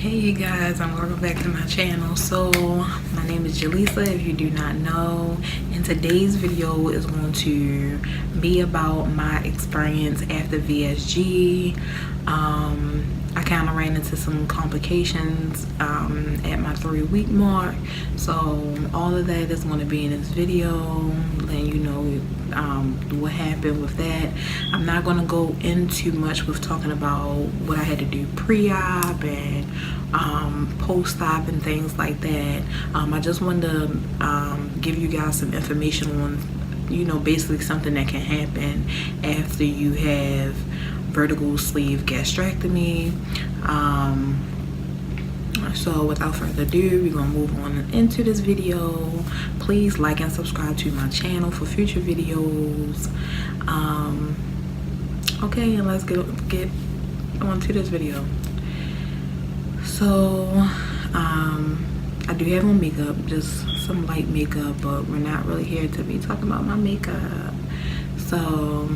Hey you guys, and welcome back to my channel. So my name is Jaleesa, if you do not know, and today's video is going to be about my experience after VSG. I kind of ran into some complications at my 3-week mark, so all of that is going to be in this video, letting you know what happened with that. I'm not going to go into much with talking about what I had to do pre-op and post-op and things like that. I just wanted to give you guys some information on, basically something that can happen after you have vertical sleeve gastrectomy. So without further ado, we're gonna move on into this video. Please like and subscribe to my channel for future videos. Okay, and let's get on to this video. So I do have on makeup, just some light makeup, but we're not really here to be talking about my makeup. So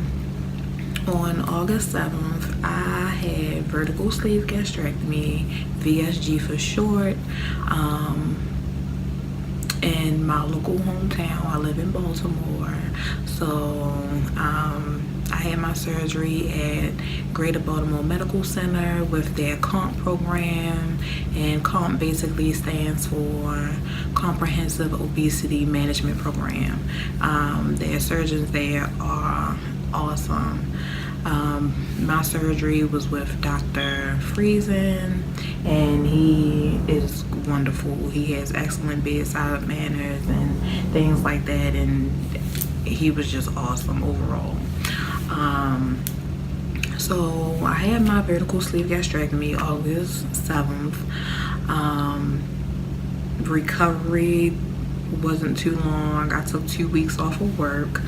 on August 7th, I had vertical sleeve gastrectomy, VSG for short, in my local hometown. I live in Baltimore. So I had my surgery at Greater Baltimore Medical Center with their COMP program, and COMP basically stands for Comprehensive Obesity Management Program. Their surgeons there are awesome. My surgery was with Dr. Friesen, and he is wonderful. He has excellent bedside manners and things like that, and he was just awesome overall. So I had my vertical sleeve gastrectomy August 7th. Recovery wasn't too long. I took 2 weeks off of work.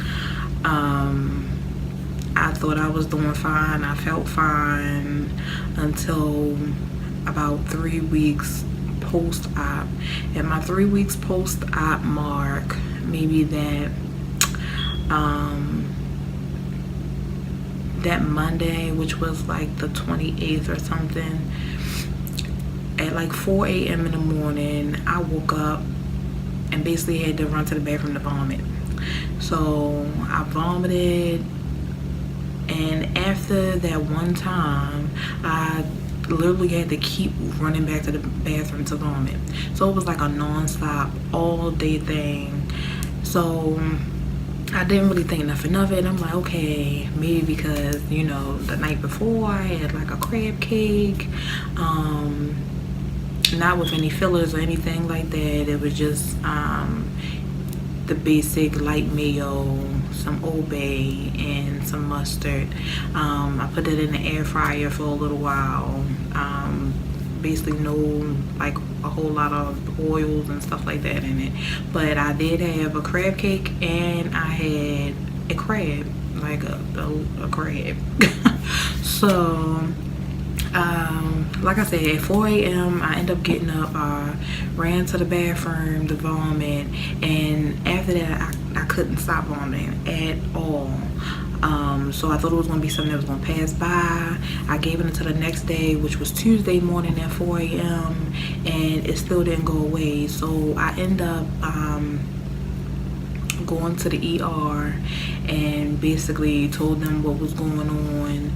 I thought I was doing fine. I felt fine until about 3 weeks post-op. At my 3 weeks post-op mark, maybe that Monday, which was like the 28th or something, at like 4 a.m. in the morning, I woke up and basically had to run to the bathroom to vomit. So I vomited, and after that one time, I literally had to keep running back to the bathroom to vomit. So it was like a non-stop all day thing. So I didn't really think nothing of it. I'm like, okay, maybe because the night before I had like a crab cake, not with any fillers or anything like that. It was just the basic light mayo, some Old Bay, and some mustard. I put it in the air fryer for a little while. Basically no like a whole lot of oils and stuff like that in it, but I did have a crab cake, and I had a crab, like a crab. So like I said, at 4 a.m. I ended up getting up, ran to the bathroom to vomit, and after that I couldn't stop vomiting at all. So I thought it was going to be something that was going to pass by. I gave it until the next day, which was Tuesday morning at 4 a.m. and it still didn't go away. So I ended up going to the ER and basically told them what was going on.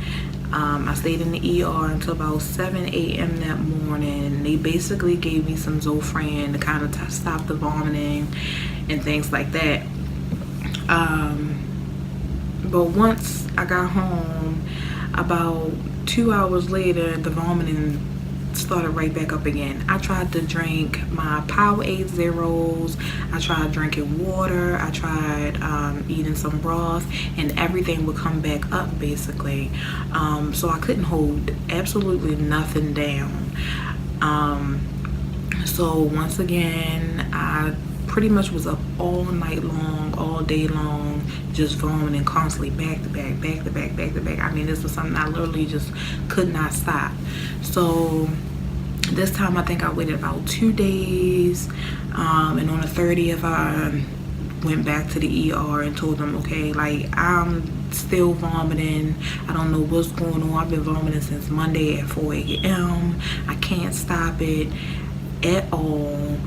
I stayed in the ER until about 7 a.m. that morning. They basically gave me some Zofran to kind of stop the vomiting and things like that. But once I got home, about 2 hours later, the vomiting started right back up again. I tried to drink my Powerade Zeros. I tried drinking water. I tried eating some broth, and everything would come back up basically. So I couldn't hold absolutely nothing down. So once again, I pretty much was up all night long, all day long, just vomiting constantly, back to back, back to back, back to back. I mean, this was something I literally just could not stop. So this time I think I waited about 2 days, and on the 30th I went back to the ER and told them, okay, like, I'm still vomiting. I don't know what's going on. I've been vomiting since Monday at 4 a.m. I can't stop it at all.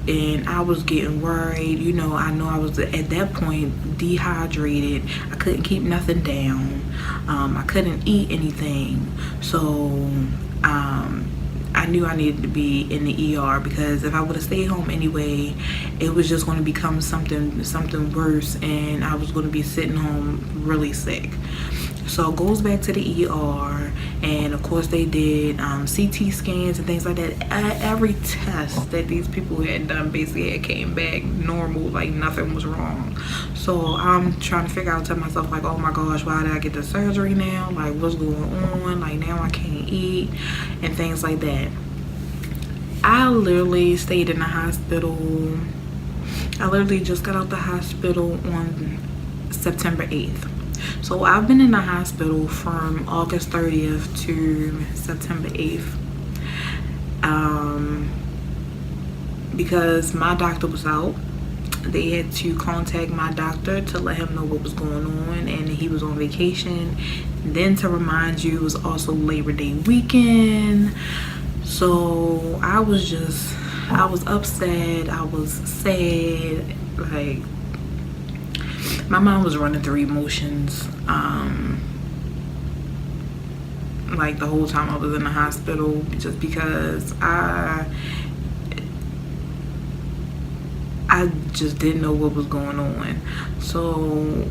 And I was getting worried. You know I was at that point dehydrated. I couldn't keep nothing down. I couldn't eat anything. So I knew I needed to be in the ER, because if I would have stayed home anyway, it was just going to become something worse, and I was going to be sitting home really sick. So goes back to the ER, and of course they did CT scans and things like that. Every test that these people had done basically had came back normal, like nothing was wrong. So I'm trying to figure out to myself, like, oh my gosh, why did I get the surgery now? Like, what's going on? Like, now I can't eat and things like that. I literally stayed in the hospital. I literally just got out the hospital on September 8th. So I've been in the hospital from August 30th to September 8th. Because my doctor was out. They had to contact my doctor to let him know what was going on, and he was on vacation. Then, to remind you, it was also Labor Day weekend. So I was upset, I was sad, like, my mind was running through emotions, like the whole time I was in the hospital, just because I just didn't know what was going on. So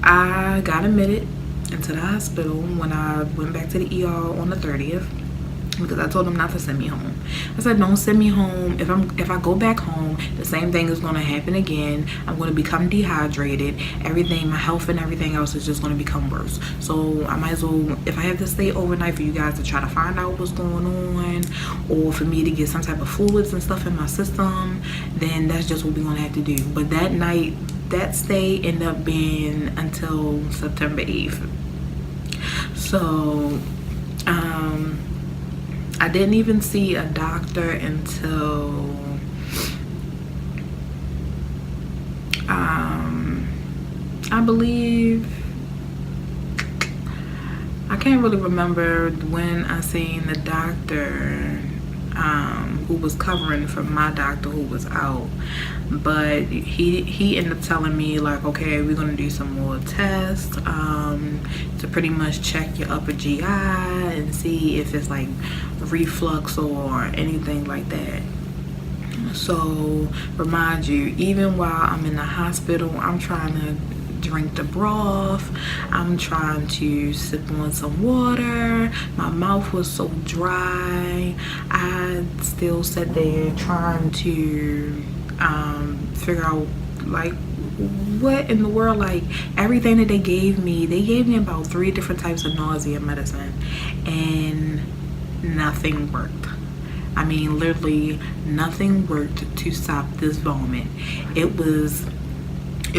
I got admitted into the hospital when I went back to the ER on the 30th, because I told them not to send me home. I said, don't send me home. If I go back home, the same thing is going to happen again. I'm going to become dehydrated. Everything, my health and everything else is just going to become worse. So I might as well, if I have to stay overnight, for you guys to try to find out what's going on, or for me to get some type of fluids and stuff in my system, then that's just what we're going to have to do. But that night, that stay ended up being until September 8th. So I didn't even see a doctor until I believe, I can't really remember when I seen the doctor who was covering for my doctor who was out, but he ended up telling me, like, okay, we're gonna do some more tests to pretty much check your upper GI and see if it's like reflux or anything like that. So remind you, even while I'm in the hospital, I'm trying to drink the broth, I'm trying to sip on some water. My mouth was so dry. I still sat there trying to figure out, like, what in the world, like, everything that they gave me about 3 different types of nausea medicine, and nothing worked. I mean, literally nothing worked to stop this vomit. It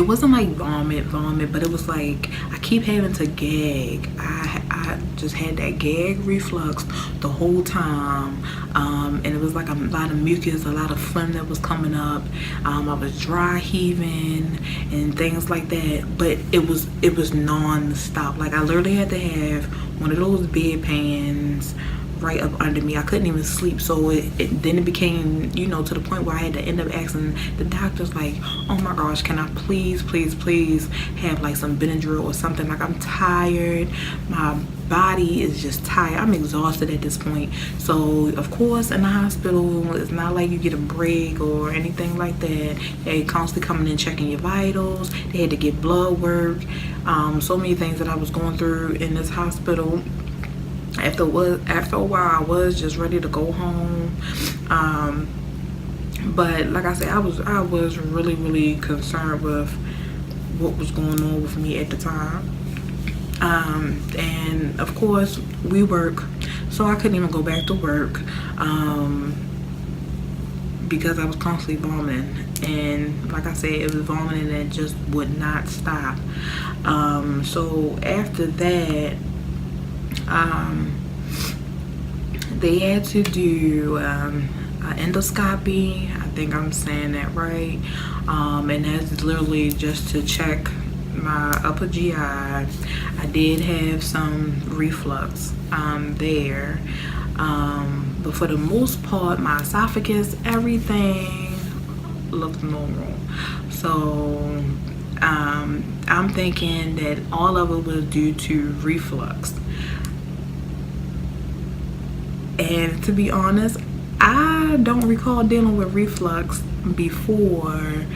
wasn't like vomit, but it was like I keep having to gag. I just had that gag reflux the whole time, and it was like a lot of mucus, a lot of phlegm that was coming up. I was dry heaving and things like that, but it was non-stop. Like, I literally had to have one of those bedpans right up under me. I couldn't even sleep. So then it became, you know, to the point where I had to end up asking the doctors, like, oh my gosh, can I please have like some Benadryl or something? Like, I'm tired, my body is just tired, I'm exhausted at this point. So of course, in the hospital, it's not like you get a break or anything like that. They constantly coming in checking your vitals. They had to get blood work, so many things that I was going through in this hospital. After a while, I was just ready to go home, but like I said, I was really concerned with what was going on with me at the time, and of course we work, so I couldn't even go back to work because I was constantly vomiting, and like I said, it was vomiting that just would not stop. So after that, They had to do an endoscopy. I think I'm saying that right. And that's literally just to check my upper GI. I did have some reflux there. But for the most part, my esophagus, everything looked normal. So I'm thinking that all of it was due to reflux. And to be honest, I don't recall dealing with reflux before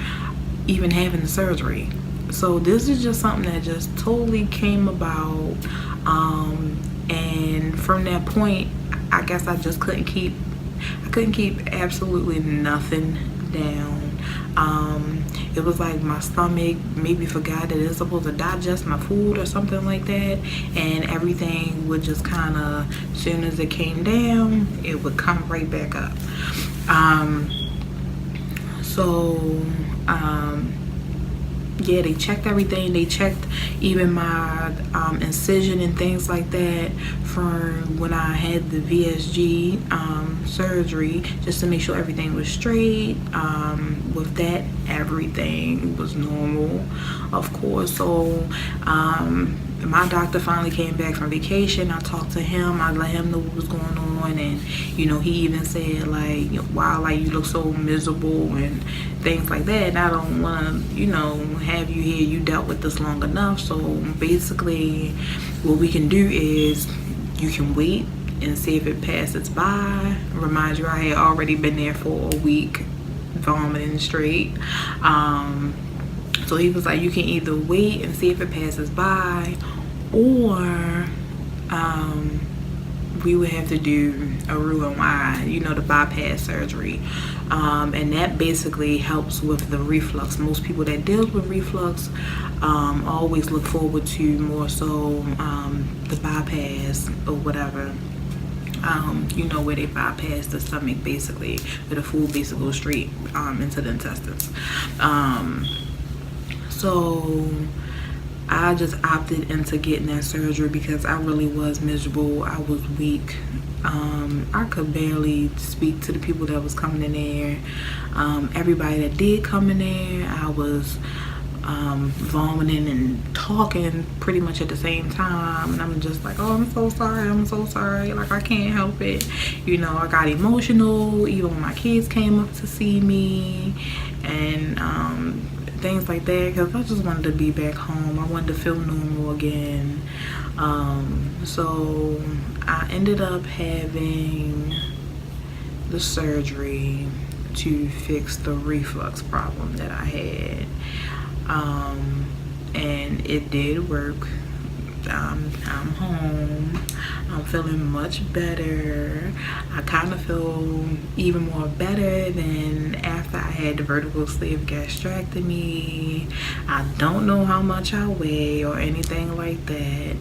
even having the surgery. So this is just something that just totally came about. And from that point, I guess I just couldn't keep absolutely nothing down. It was like my stomach maybe forgot that it's supposed to digest my food or something like that, and everything would just kind of, as soon as it came down, it would come right back up. Yeah, they checked everything. They checked even my incision and things like that from when I had the VSG surgery, just to make sure everything was straight. With that, everything was normal, of course. So my doctor finally came back from vacation. I talked to him. I let him know what was going on, and he even said like, wow, like you look so miserable and things like that. And I don't want to, have you here. You dealt with this long enough. So basically, what we can do is you can wait and see if it passes by. Remind you, I had already been there for a week, vomiting straight. So he was like, you can either wait and see if it passes by, or we would have to do a Roux-en-Y, the bypass surgery. And that basically helps with the reflux. Most people that deal with reflux always look forward to more so the bypass or whatever. Where they bypass the stomach, basically, where the food basically goes straight into the intestines. So I just opted into getting that surgery because I really was miserable. I was weak. I could barely speak to the people that was coming in there. Everybody that did come in there, I was vomiting and talking pretty much at the same time, and I'm just like, oh, I'm so sorry, like I can't help it. I got emotional even when my kids came up to see me, and things like that, because I just wanted to be back home. I wanted to feel normal again. So I ended up having the surgery to fix the reflux problem that I had. And it did work. I'm home. I'm feeling much better. I kind of feel even more better than after I had the vertical sleeve gastrectomy. I don't know how much I weigh or anything like that.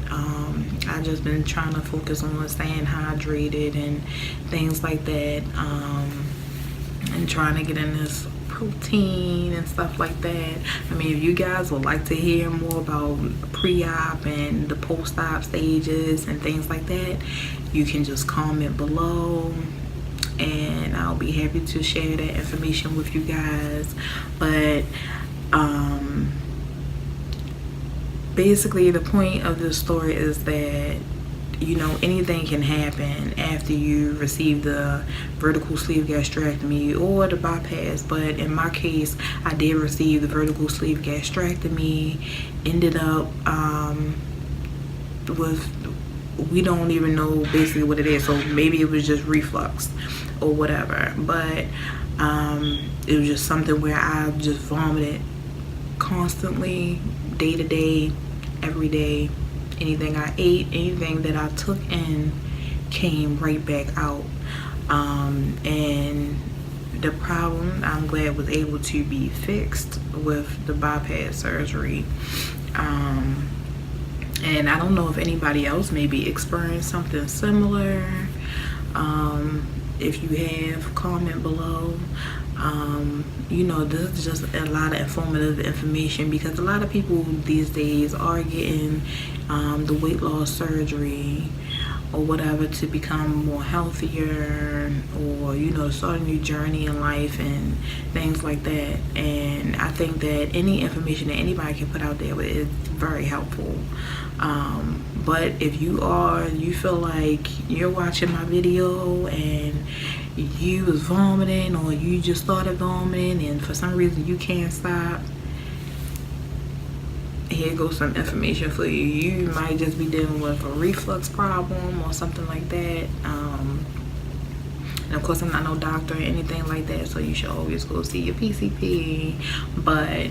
I just been trying to focus on staying hydrated and things like that, and trying to get in this protein and stuff like that. I mean, if you guys would like to hear more about pre-op and the post-op stages and things like that, you can just comment below and I'll be happy to share that information with you guys. But basically the point of this story is that anything can happen after you receive the vertical sleeve gastrectomy or the bypass. But in my case, I did receive the vertical sleeve gastrectomy. Ended up with, we don't even know basically what it is, so maybe it was just reflux or whatever. But it was just something where I just vomited constantly, day to day, every day. Anything I ate, anything that I took in came right back out. And the problem, I'm glad, was able to be fixed with the bypass surgery. And I don't know if anybody else maybe experienced something similar. If you have, comment below. This is just a lot of informative information, because a lot of people these days are getting the weight loss surgery or whatever to become more healthier, or you know, start a new journey in life and things like that. And I think that any information that anybody can put out there is very helpful. But if you feel like you're watching my video and you was vomiting, or you just started vomiting and for some reason you can't stop, here goes some information for you. You might just be dealing with a reflux problem or something like that. And of course, I'm not no doctor or anything like that, so you should always go see your PCP. But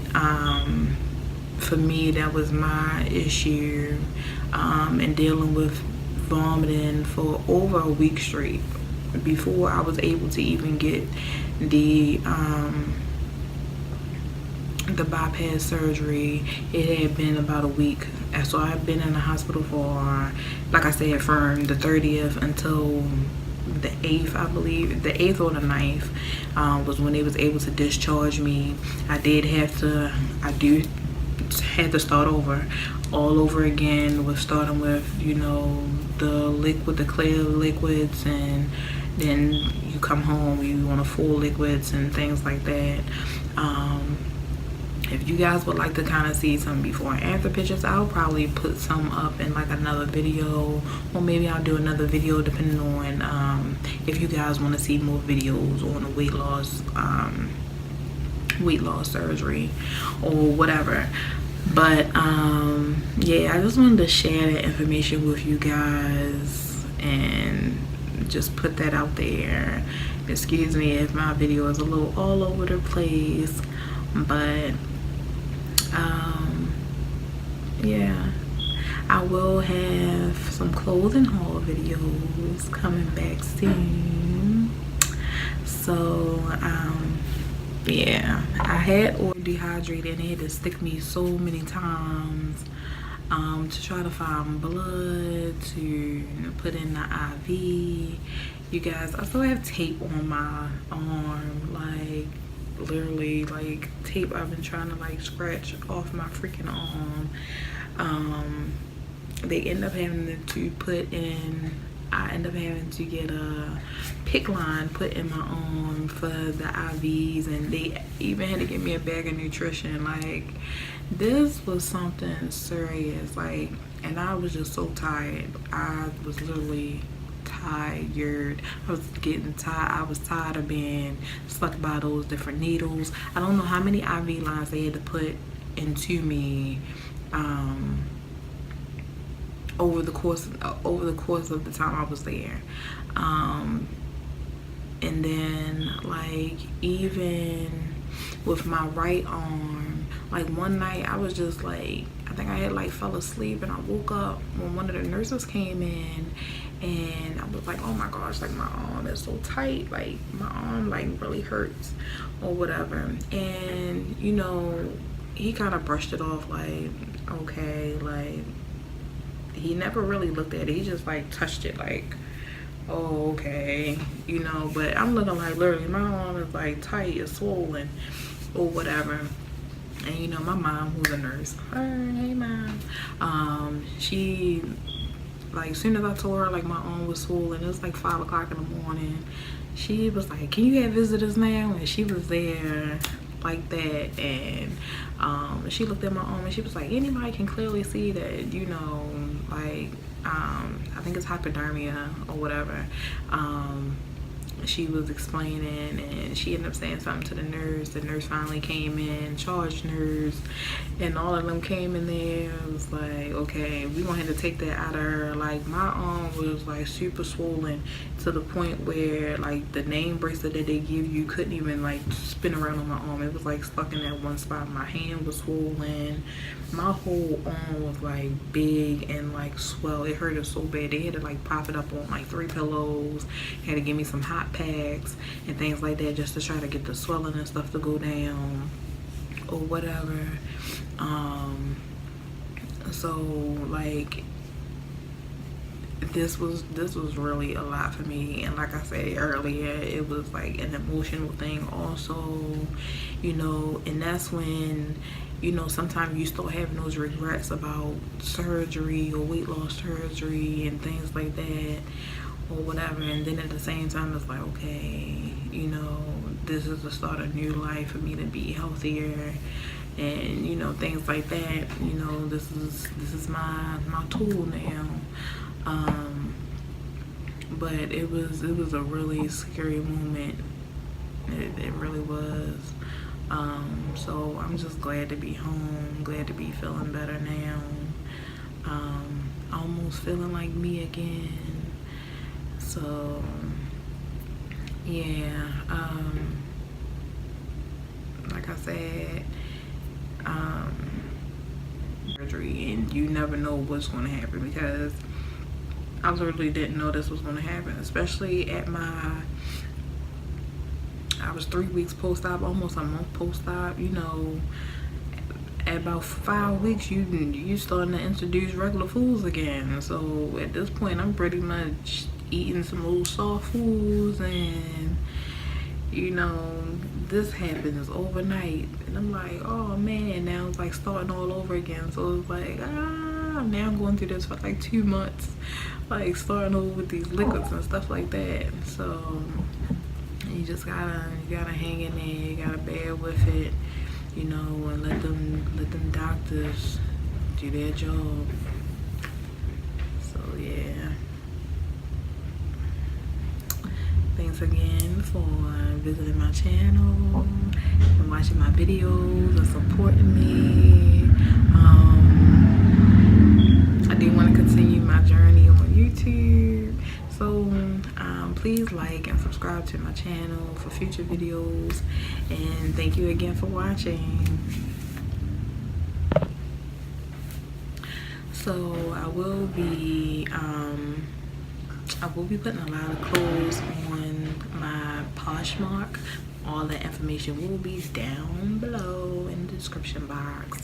for me, that was my issue, and dealing with vomiting for over a week straight before I was able to even get the bypass surgery. It had been about a week, and so I've been in the hospital for, like I said, from the 30th until the 8th, I believe. The 8th or the 9th was when they was able to discharge me. I had to start over all over again, with starting with, you know, the clear liquids, and then you come home, you on a full liquids and things like that. If you guys would like to kind of see some before and after pictures, I'll probably put some up in like another video, or maybe I'll do another video depending on if you guys want to see more videos on the weight loss surgery or whatever. But yeah, I just wanted to share that information with you guys and just put that out there. Excuse me if my video is a little all over the place, but yeah, I will have some clothing haul videos coming back soon. So yeah, I had oil dehydrated and they had to stick me so many times to try to find blood to put in the IV. You guys, I still have tape on my arm, like literally like tape I've been trying to like scratch off my freaking arm. They end up having to put in, I end up having to get a PICC line put in my arm for the IVs, and they even had to give me a bag of nutrition. Like, this was something serious, like, and I was just so tired. I was literally tired. I was getting tired. I was tired of being stuck by those different needles. I don't know how many IV lines they had to put into me over the course of the time I was there. And then like even with my right arm, like one night I was just like, I think I had like fell asleep, and I woke up when one of the nurses came in, and I was like, oh my gosh, like my arm is so tight, like my arm like really hurts or whatever. And you know, he kind of brushed it off like, okay, like he never really looked at it. He just like touched it like, oh, okay, you know. But I'm looking like literally my arm is like tight, it's swollen or whatever. And you know, my mom, who's a nurse, hey mom, she, like, as soon as I told her like my arm was swollen, it was like 5 o'clock in the morning, she was like, can you have visitors now? And she was there like that, and she looked at my arm and she was like, anybody can clearly see that, you know, like I think it's hypodermia or whatever. She was explaining, and she ended up saying something to the nurse. The nurse finally came in, charge nurse, and all of them came in there. It was like, okay, we gonna have to take that out of her. Like, my arm was like super swollen to the point where like the name bracelet that they give you couldn't even like spin around on my arm. It was like stuck in that one spot. My hand was swollen. My whole arm was like big and like swell. It hurted so bad. They had to like pop it up on like 3 pillows. Had to give me some hot packs and things like that just to try to get the swelling and stuff to go down or whatever. So like this was really a lot for me, and like I said earlier, it was like an emotional thing also, you know. And that's when you know, sometimes you start having those regrets about surgery or weight loss surgery and things like that or whatever. And then at the same time, it's like, okay, you know, this is the start of new life for me to be healthier and, you know, things like that. You know, this is my tool now. But it was a really scary moment. It really was. So I'm just glad to be home, glad to be feeling better now. Almost feeling like me again. So yeah, like I said, surgery, and you never know what's going to happen, because I literally didn't know this was going to happen, especially at I was 3 weeks post-op, almost a month post-op. You know, at about 5 weeks, you starting to introduce regular foods again. So at this point, I'm pretty much eating some little soft foods, and you know, this happens overnight, and I'm like, oh man, now it's like starting all over again. So it's like, now I'm going through this for like 2 months, like starting over with these liquids and stuff like that. So you just gotta hang in there, you gotta bear with it, you know, and let them doctors do their job. So yeah, thanks again for visiting my channel and watching my videos and supporting me. I do want to continue my journey on YouTube, so please like and subscribe to my channel for future videos, and thank you again for watching. So I will be putting a lot of clothes on my Poshmark. All the information will be down below in the description box.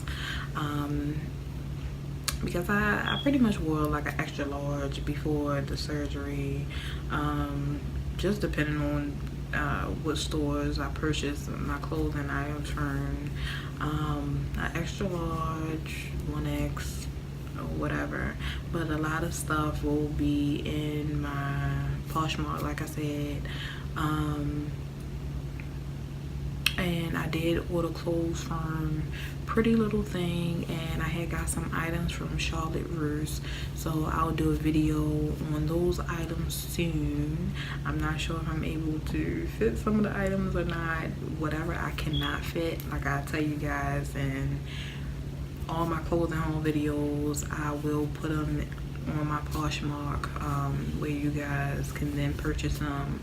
Because I pretty much wore like an extra large before the surgery, just depending on what stores I purchased my clothing items from. An extra large, 1X, or whatever, but a lot of stuff will be in my Poshmark, like I said. And I did order clothes from Pretty Little Thing, and I had got some items from Charlotte Russe, so I'll do a video on those items soon. I'm not sure if I'm able to fit some of the items or not. Whatever I cannot fit, like I tell you guys in all my clothing haul videos, I will put them on my Poshmark, where you guys can then purchase them.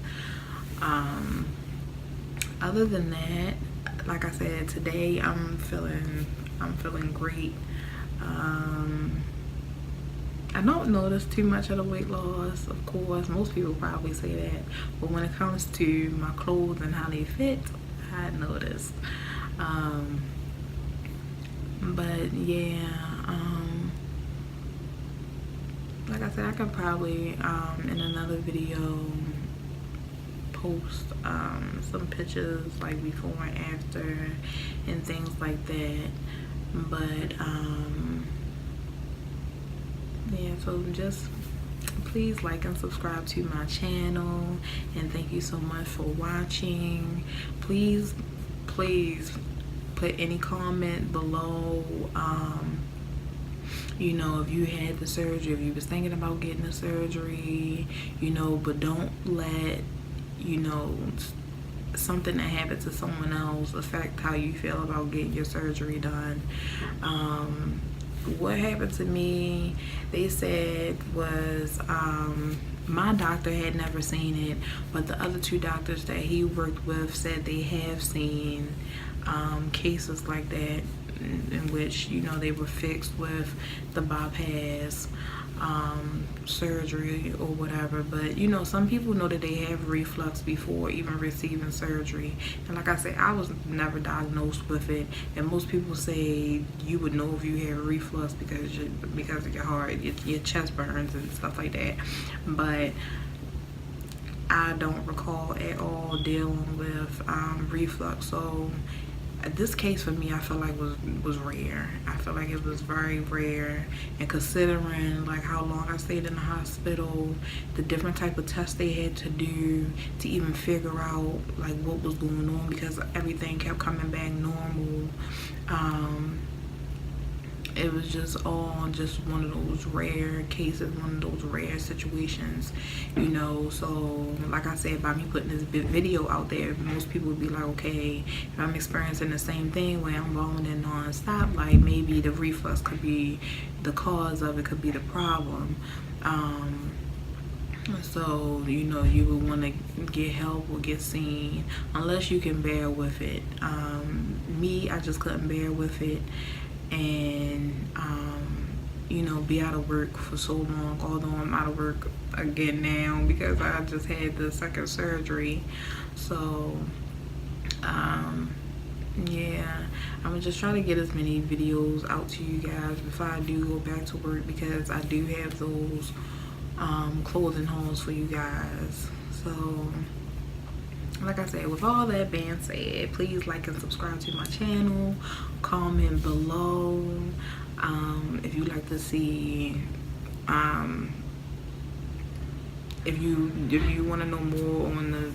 Other than that, like I said, today I'm feeling great. I don't notice too much of the weight loss, of course. Most people probably say that, but when it comes to my clothes and how they fit, I noticed. But yeah, like I said, I could probably in another video post some pictures like before and after and things like that. But yeah, so just please like and subscribe to my channel, and thank you so much for watching. Please put any comment below, you know, if you had the surgery, if you was thinking about getting the surgery, you know, but don't let, you know, something that happened to someone else affect how you feel about getting your surgery done. What happened to me, they said, was my doctor had never seen it, but the other 2 doctors that he worked with said they have seen cases like that, in which, you know, they were fixed with the bypass surgery or whatever. But you know, some people know that they have reflux before even receiving surgery, and like I said, I was never diagnosed with it, and most people say you would know if you have reflux because of your heart, your chest burns and stuff like that. But I don't recall at all dealing with reflux, so this case for me, I feel like was rare. I feel like it was very rare, and considering like how long I stayed in the hospital, the different type of tests they had to do to even figure out like what was going on, because everything kept coming back normal. It was just all just one of those rare cases, one of those rare situations, you know. So like I said, by me putting this video out there, most people would be like, okay, if I'm experiencing the same thing where I'm vomiting non-stop, like maybe the reflux could be the cause of it, could be the problem. So you know, you would want to get help or get seen unless you can bear with it. Me, I just couldn't bear with it, and you know, be out of work for so long, although I'm out of work again now because I just had the second surgery. So yeah, I'm just trying to get as many videos out to you guys before I do go back to work, because I do have those clothing hauls for you guys. So like I said, with all that being said, please like and subscribe to my channel, comment below if you'd like to see, if you want to know more on the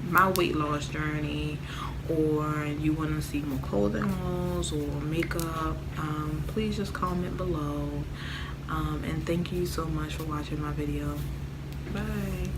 my weight loss journey, or you want to see more clothing hauls or makeup, please just comment below. And thank you so much for watching my video. Bye.